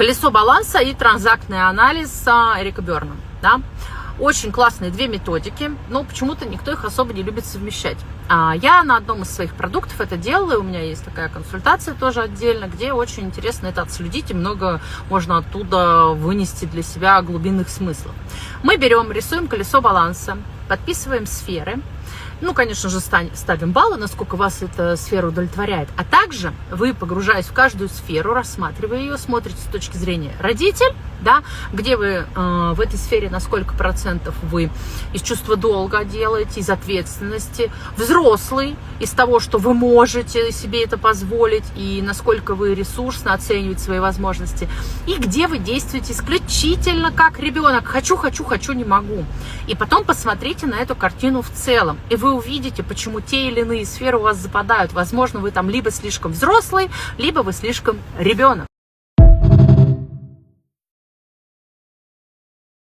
Колесо баланса и транзактный анализ Эрика Берна. Да? Очень классные две методики, но почему-то никто их особо не любит совмещать. Я на одном из своих продуктов это делаю, у меня есть такая консультация тоже отдельно, где очень интересно это отследить, и много можно оттуда вынести для себя глубинных смыслов. Мы берем, рисуем колесо баланса, подписываем сферы, ну, конечно же, ставим баллы, насколько вас эта сфера удовлетворяет. А также вы, погружаясь в каждую сферу, рассматривая ее, смотрите с точки зрения родитель, да, где вы в этой сфере, на сколько процентов вы из чувства долга делаете, из ответственности, взрослый, из того, что вы можете себе это позволить, и насколько вы ресурсно оцениваете свои возможности, и где вы действуете исключительно как ребенок, хочу, не могу. И потом посмотрите на эту картину в целом, и вы увидите, почему те или иные сферы у вас западают. Возможно, вы там либо слишком взрослый, либо вы слишком ребенок.